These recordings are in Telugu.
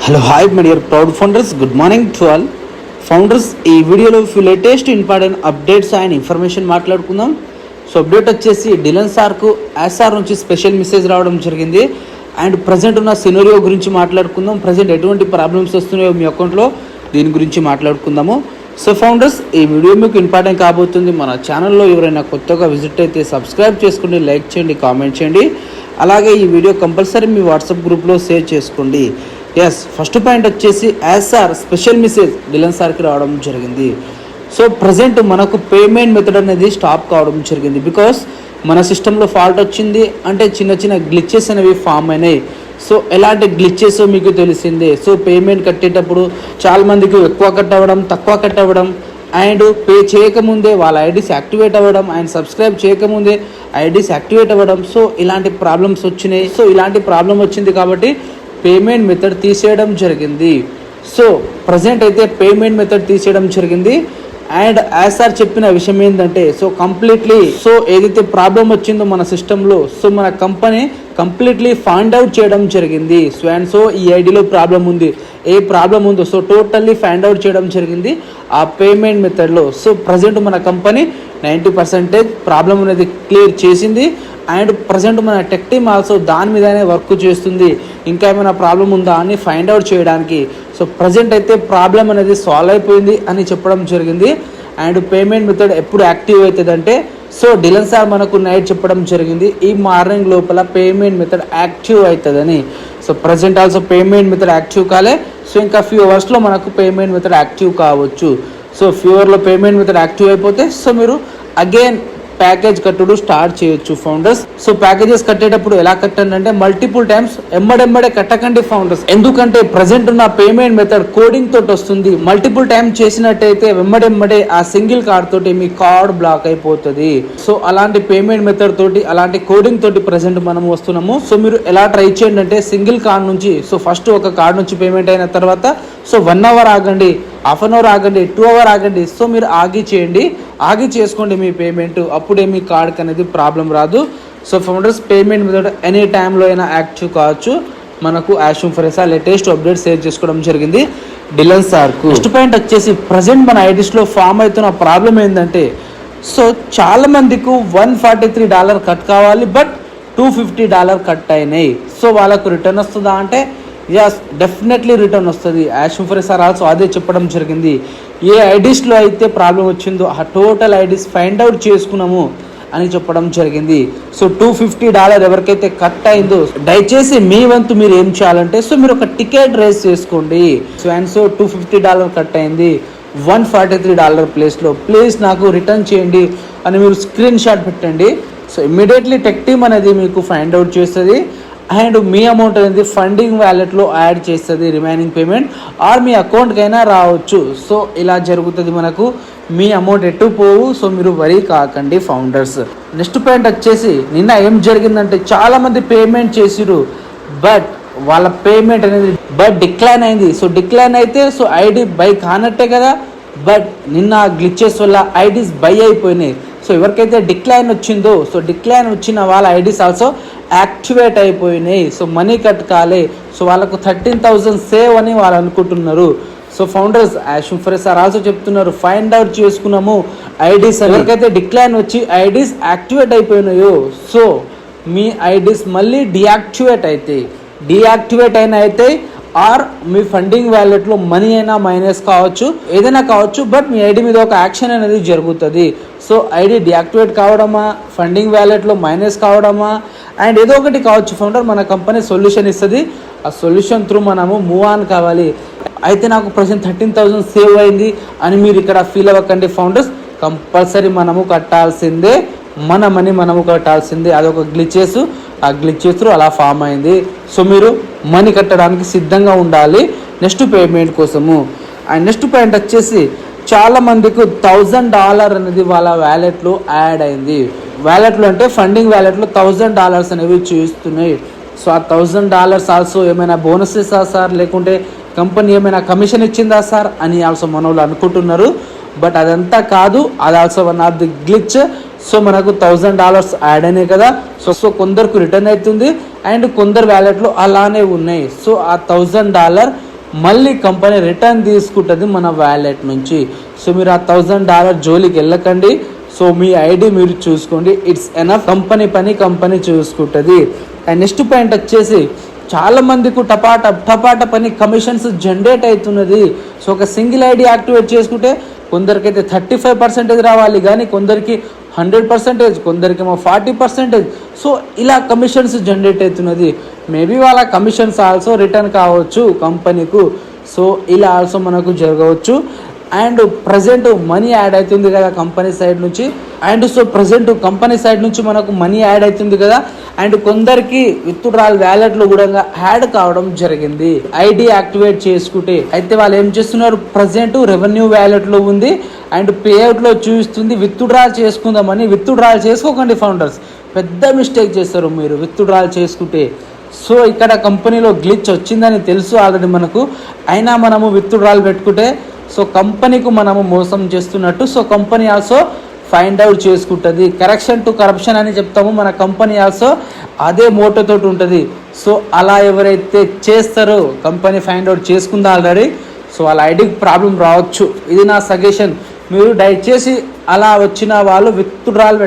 Hello hi my dear proud founders, good morning to all founders. ఈ వీడియోలో latest important updates and information మాట్లాడుకుందాం. సో అప్డేట్ వచ్చేసి డిలన్ సార్కు ఎస్ఆర్ నుంచి స్పెషల్ మెసేజ్ రావడం జరిగింది. అండ్ ప్రజెంట్ ఉన్న సినోరియో గురించి మాట్లాడుకుందాం. ప్రజెంట్ ఎటువంటి ప్రాబ్లమ్స్ వస్తున్నాయో మీ అకౌంట్లో దీని గురించి మాట్లాడుకుందాము. సో ఫౌండర్స్, ఈ వీడియో మీకు ఇంపార్టెంట్ కాబోతుంది. మన ఛానల్లో ఎవరైనా కొత్తగా విజిట్ అయితే సబ్స్క్రైబ్ చేసుకోండి, లైక్ చేయండి, కామెంట్ చేయండి. అలాగే ఈ వీడియో కంపల్సరీ మీ వాట్సాప్ గ్రూప్లో షేర్ చేసుకోండి. ఫస్ట్ పాయింట్ వచ్చేసి ఎస్ఆర్ స్పెషల్ మెసేజ్ డిలన్ సార్కి రావడం జరిగింది. సో ప్రజెంట్ మనకు పేమెంట్ మెథడ్ అనేది స్టాప్ కావడం జరిగింది. బికాస్ మన సిస్టంలో ఫాల్ట్ వచ్చింది, అంటే చిన్న చిన్న గ్లిచెస్ అనేవి ఫామ్ అయినాయి. సో ఎలాంటి గ్లిచెస్ మీకు తెలిసిందే. సో పేమెంట్ కట్టేటప్పుడు చాలామందికి ఎక్కువ కట్ అవ్వడం, తక్కువ కట్ అవ్వడం, అండ్ పే చేయకముందే వాళ్ళ ఐడీస్ యాక్టివేట్ అవ్వడం, అండ్ సబ్స్క్రైబ్ చేయకముందే ఐడీస్ యాక్టివేట్ అవ్వడం. సో ఇలాంటి ప్రాబ్లమ్స్ వచ్చినాయి. సో ఇలాంటి ప్రాబ్లం వచ్చింది కాబట్టి పేమెంట్ మెథడ్ తీసేయడం జరిగింది. సో ప్రజెంట్ అయితే పేమెంట్ మెథడ్ తీసేయడం జరిగింది. అండ్ ఎస్ఆర్ చెప్పిన విషయం ఏంటంటే, సో కంప్లీట్లీ సో ఏదైతే ప్రాబ్లం వచ్చిందో మన సిస్టంలో, సో మన కంపెనీ కంప్లీట్లీ ఫైండ్ అవుట్ చేయడం జరిగింది. సో అండ్ సో ఈ ఐడిలో ప్రాబ్లం ఉంది, ఏ ప్రాబ్లం ఉందో సో టోటల్లీ ఫైండ్ అవుట్ చేయడం జరిగింది ఆ పేమెంట్ మెథడ్లో. సో ప్రజెంట్ మన కంపెనీ 90% ప్రాబ్లం అనేది క్లియర్ చేసింది. అండ్ ప్రజెంట్ మన టెక్ టీమ్ ఆల్సో దాని మీదనే వర్క్ చేస్తుంది, ఇంకా ఏమైనా ప్రాబ్లం ఉందా అని ఫైండ్ అవుట్ చేయడానికి. సో ప్రజెంట్ అయితే ప్రాబ్లం అనేది సాల్వ్ అయిపోయింది అని చెప్పడం జరిగింది. అండ్ పేమెంట్ మెథడ్ ఎప్పుడు యాక్టివ్ అవుతుందంటే, సో డిలన్ సార్ మనకు నైట్ చెప్పడం జరిగింది ఈ మార్నింగ్ లోపల పేమెంట్ మెథడ్ యాక్టివ్ అవుతుందని. So present also payment method active కాలే. సో ఇంకా ఫ్యూ అవర్స్లో మనకు పేమెంట్ మెథడ్ యాక్టివ్ కావచ్చు. సో ఫ్యూ అవర్లో పేమెంట్ మెథడ్ యాక్టివ్ అయిపోతే సో మీరు అగైన్ ప్యాకేజ్ కట్టుడు స్టార్ట్ చేయొచ్చు ఫౌండర్స్. సో ప్యాకేజెస్ కట్టేటప్పుడు ఎలా కట్టండి అంటే, మల్టిపుల్ టైమ్స్ ఎమ్మడెమ్మడే కట్టకండి ఫౌండర్స్. ఎందుకంటే ప్రజెంట్ ఉన్న పేమెంట్ మెథడ్ కోడింగ్ తోటి వస్తుంది. మల్టిపుల్ టైం చేసినట్టయితే వెమ్మడెమ్మడే ఆ సింగిల్ కార్డ్ తోటి మీ కార్డ్ బ్లాక్ అయిపోతుంది. సో అలాంటి పేమెంట్ మెథడ్ తోటి, అలాంటి కోడింగ్ తోటి ప్రజెంట్ మనం వస్తున్నాము. సో మీరు ఎలా ట్రై చేయండి అంటే, సింగిల్ కార్డ్ నుంచి సో ఫస్ట్ ఒక కార్డ్ నుంచి పేమెంట్ అయిన తర్వాత సో 1 అవర్ ఆగండి, హాఫ్ అన్ అవర్ ఆగండి, 2 అవర్ ఆగండి. సో మీరు ఆగి చేయండి, ఆగి చేసుకోండి మీ పేమెంట్. అప్పుడే మీ కార్డ్కి అనేది ప్రాబ్లం రాదు. So founders, payment method any టైంలో అయినా యాక్టివ్ కావచ్చు. మనకు యాషూమ్ ఫరెసా లేటెస్ట్ అప్డేట్ షేర్ చేసుకోవడం జరిగింది డిలన్ సార్కు. నెక్స్ట్ పాయింట్ వచ్చేసి, ప్రజెంట్ మన ఐడీస్లో ఫామ్ అవుతున్న ప్రాబ్లం ఏంటంటే, సో చాలా మందికి $143 కట్ కావాలి, బట్ $250 కట్ అయినాయి. సో వాళ్ళకు రిటర్న్ వస్తుందా అంటే, ఎస్ డెఫినెట్లీ రిటర్న్ వస్తుంది. యాషూమ్ ఫరెసా ఆల్సో అదే చెప్పడం జరిగింది. ఏ ఐడీస్లో అయితే ప్రాబ్లం వచ్చిందో ఆ టోటల్ ఐడీస్ ఫైండ్ అవుట్ చేసుకున్నాము అని చెప్పడం జరిగింది. సో $250 ఎవరికైతే కట్ అయిందో, దయచేసి మీ వంతు మీరు ఏం చేయాలంటే, సో మీరు ఒక టికెట్ రేస్ చేసుకోండి. సో అండ్ సో $250 కట్ అయింది, $143 ప్లేస్లో ప్లీజ్ నాకు రిటర్న్ చేయండి అని మీరు స్క్రీన్ షాట్ పెట్టండి. సో ఇమ్మీడియట్లీ టెక్ టీమ్ అనేది మీకు ఫైండ్ అవుట్ చేస్తుంది. అండ్ మీ అమౌంట్ అనేది ఫండింగ్ వ్యాలెట్లో యాడ్ చేస్తుంది, రిమైనింగ్ పేమెంట్ ఆర్ మీ అకౌంట్కైనా రావచ్చు. సో ఇలా జరుగుతుంది మనకు, మీ అమౌంట్ ఎటు పోవు. సో మీరు వరీ కాకండి ఫౌండర్స్. నెక్స్ట్ పాయింట్ వచ్చేసి, నిన్న ఏం జరిగిందంటే, చాలామంది పేమెంట్ చేసిరు, బట్ వాళ్ళ పేమెంట్ అనేది డిక్లైన్ అయింది. సో డిక్లైన్ అయితే సో ఐడి బై కానట్టే కదా, బట్ నిన్న గ్లిచెస్ వల్ల ఐడీస్ బై అయిపోయినాయి. సో ఎవరికైతే డిక్లైన్ వచ్చిందో, సో డిక్లైన్ వచ్చిన వాళ్ళ ఐడీస్ ఆల్సో యాక్టివేట్ అయిపోయినాయి. సో మనీ కట్ కాలే. సో వాళ్ళకు 13,000 సేవ్ అని వాళ్ళు అనుకుంటున్నారు. సో ఫౌండర్స్, యాషూమ్ ఫరెసా ఆల్సో చెప్తున్నారు, ఫైండ్ అవుట్ చేసుకున్నాము ఐడీస్. ఎవరికైతే డిక్లైన్ వచ్చి ఐడీస్ యాక్టివేట్ అయిపోయినాయో, సో మీ ఐడీస్ మళ్ళీ డియాక్టివేట్ అవుతాయి. డియాక్టివేట్ అయితే ఆర్ మీ ఫండింగ్ వ్యాలెట్లో మనీ అయినా మైనస్ కావచ్చు, ఏదైనా కావచ్చు, బట్ మీ ఐడి మీద ఒక యాక్షన్ అనేది జరుగుతుంది. సో ఐడి డియాక్టివేట్ కావడమా, ఫండింగ్ వ్యాలెట్లో మైనస్ కావడమా, అండ్ ఏదో ఒకటి కావచ్చు ఫౌండర్. మన కంపెనీ సొల్యూషన్ ఇస్తుంది, ఆ సొల్యూషన్ త్రూ మనము మూవ్ ఆన్ కావాలి. అయితే నాకు ప్రజెంట్ 13,000 సేవ్ అయింది అని మీరు ఇక్కడ ఫీల్ అవ్వకండి ఫౌండర్స్. కంపల్సరీ మనము కట్టాల్సిందే, మన మనీ మనము కట్టాల్సిందే. అదొక గ్లిచెస్, ఆ గ్లిచెస్ అలా ఫామ్ అయింది. సో మీరు మనీ కట్టడానికి సిద్ధంగా ఉండాలి నెక్స్ట్ పేమెంట్ కోసము. అండ్ నెక్స్ట్ పాయింట్ వచ్చేసి, చాలా మందికి $1,000 అనేది వాళ్ళ వ్యాలెట్లో యాడ్ అయింది. వ్యాలెట్లో అంటే ఫండింగ్ వ్యాలెట్లో $1,000 అనేవి చూస్తున్నాయి. సో ఆ $1,000 ఆల్సో ఏమైనా బోనసెసా సార్, లేకుంటే కంపెనీ ఏమైనా కమిషన్ ఇచ్చిందా సార్ అని ఆల్సో మన వాళ్ళు అనుకుంటున్నారు. బట్ అదంతా కాదు, అది also one of the glitch. So మనకు $1,000 యాడ్ అయినాయి కదా. సో కొందరికి రిటర్న్ అవుతుంది అండ్ కొందరు వ్యాలెట్లో అలానే ఉన్నాయి. సో ఆ $1,000 మళ్ళీ కంపెనీ రిటర్న్ తీసుకుంటుంది మన వ్యాలెట్ నుంచి. సో మీరు ఆ $1000 జోలికి వెళ్ళకండి. సో మీ ఐడి మీరు చూసుకోండి, ఇట్స్ ఎనఫ్. కంపెనీ పని కంపెనీ చూసుకుంటుంది. అండ్ నెక్స్ట్ పాయింట్ వచ్చేసి చాలా మందికి టపాట పని కమిషన్స్ జనరేట్ అవుతున్నది. సో ఒక సింగిల్ ఐడి యాక్టివేట్ చేసుకుంటే కొందరికైతే 35% రావాలి, కానీ కొందరికి 100%, కొందరికేమో 40%. సో ఇలా కమిషన్స్ జనరేట్ అవుతున్నది. మేబీ వాళ్ళ కమిషన్స్ ఆల్సో రిటర్న్ కావచ్చు కంపెనీకు. సో ఇలా ఆల్సో మనకు జరగవచ్చు. అండ్ ప్రజెంట్ మనీ యాడ్ అవుతుంది కదా కంపెనీ సైడ్ నుంచి. And so present company side నుంచి మనకు మనీ యాడ్ అవుతుంది కదా. అండ్ కొందరికి విత్డ్రాల్ వ్యాలెట్లో కూడా యాడ్ కావడం జరిగింది ఐడి యాక్టివేట్ చేసుకుంటే. అయితే వాళ్ళు ఏం చేస్తున్నారు, ప్రజెంట్ రెవెన్యూ వ్యాలెట్లో ఉంది అండ్ పేఅవుట్లో చూపిస్తుంది. విత్డ్రాల్ చేసుకుందామని విత్డ్రాల్ చేసుకోకండి ఫౌండర్స్, పెద్ద మిస్టేక్ చేస్తారు మీరు విత్డ్రాల్ చేసుకుంటే. సో ఇక్కడ కంపెనీలో గ్లిచ్ వచ్చిందని తెలుసు ఆల్రెడీ మనకు, అయినా మనము విత్డ్రాల్ పెట్టుకుంటే సో కంపెనీకు మనము మోసం చేస్తున్నట్టు. So company also find out చేసుకుంటుంది. కరెక్షన్ టు కరప్షన్ అని చెప్తాము, మన కంపెనీ ఆల్సో అదే మోటోతో ఉంటుంది. సో అలా ఎవరైతే చేస్తారో కంపెనీ ఫైండ్ అవుట్ చేసుకుందా ఆల్రెడీ. సో వాళ్ళ ఐడికి ప్రాబ్లం రావచ్చు. ఇది నా సజెషన్. మీరు దయచేసి అలా వచ్చిన వాళ్ళు విత్డ్రాల్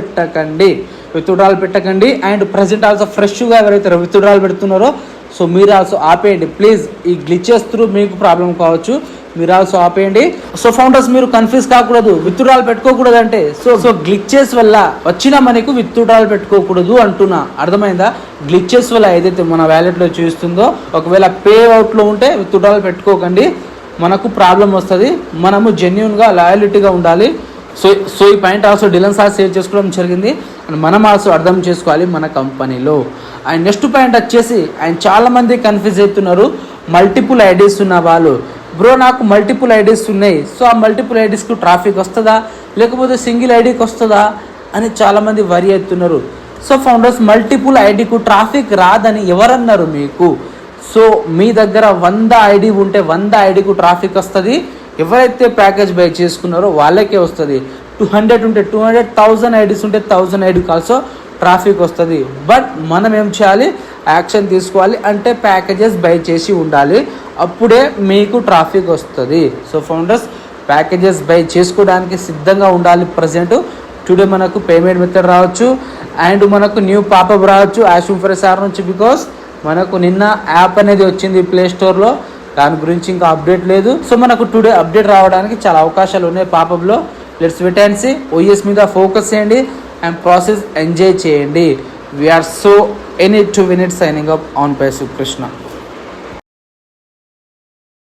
పెట్టకండి. అండ్ ప్రజెంట్ ఆల్సో ఫ్రెష్గా ఎవరైతే విత్డ్రాల్ పెడుతున్నారో సో మీరు ఆల్సో ఆపేయండి ప్లీజ్. ఈ గ్లిచెస్ త్రూ మీకు ప్రాబ్లం కావచ్చు, మీరు ఆల్సో ఆపేయండి. సో ఫౌండర్స్ మీరు కన్ఫ్యూజ్ కాకూడదు, విత్డ్రాల్ పెట్టుకోకూడదు అంటే. సో గ్లిచెస్ వల్ల వచ్చిన మనకు విత్డ్రాల్ పెట్టుకోకూడదు అంటున్నా, అర్థమైందా? గ్లిచెస్ వల్ల ఏదైతే మన వ్యాలెట్లో చూస్తుందో ఒకవేళ పే అవుట్లో ఉంటే విత్డ్రాల్ పెట్టుకోకండి, మనకు ప్రాబ్లం వస్తుంది. మనము జెన్యున్గా లాయలిటీగా ఉండాలి. సో ఈ point also Dylan sir save చేసుకోవడం జరిగింది. అండ్ మనం ఆల్సో అర్థం చేసుకోవాలి మన కంపెనీలో. అండ్ నెక్స్ట్ పాయింట్ వచ్చేసి అండ్ చాలామంది కన్ఫ్యూజ్ అవుతున్నారు, మల్టిపుల్ ఐడీస్ ఉన్న వాళ్ళు. బ్రో నాకు మల్టిపుల్ ఐడీస్ ఉన్నాయి, సో ఆ మల్టిపుల్ ఐడీస్కు ట్రాఫిక్ వస్తుందా లేకపోతే సింగిల్ ఐడికి వస్తుందా అని చాలామంది వరి అవుతున్నారు. సో ఫౌండర్స్ మల్టిపుల్ ఐడికు ట్రాఫిక్ రాదని ఎవరన్నారు మీకు? సో మీ దగ్గర 100 ఐడి ఉంటే 100 ఐడికు ట్రాఫిక్ వస్తుంది. ఎవరైతే ప్యాకేజ్ బై చేసుకున్నారో వాళ్ళకే వస్తుంది. 200 ఉంటే 200, 1000 ఐడీస్ ఉంటే 1000 ఐడికి ఆల్సో ట్రాఫిక్ వస్తుంది. బట్ మనం ఏం చేయాలి, యాక్షన్ తీసుకోవాలి. అంటే ప్యాకేజెస్ బై చేసి ఉండాలి, అప్పుడే మీకు ట్రాఫిక్ వస్తుంది. సో ఫౌండర్స్ ప్యాకేజెస్ బై చేసుకోవడానికి సిద్ధంగా ఉండాలి. ప్రజెంట్ టుడే మనకు పేమెంట్ మెథడ్ రావచ్చు అండ్ మనకు న్యూ పాపప్ రావచ్చు యాషూఫర్ నుంచి. బికాస్ మనకు నిన్న యాప్ అనేది వచ్చింది ప్లే స్టోర్లో, దాని గురించి ఇంకా అప్డేట్ లేదు. సో మనకు టుడే అప్డేట్ రావడానికి చాలా అవకాశాలు ఉన్నాయి పాపప్లో. Let's wait and see. OS మీద ఫోకస్ చేయండి అండ్ ప్రాసెస్ ఎంజాయ్ చేయండి. We are so any 2 minutes signing up on పై సుకృష్ణ.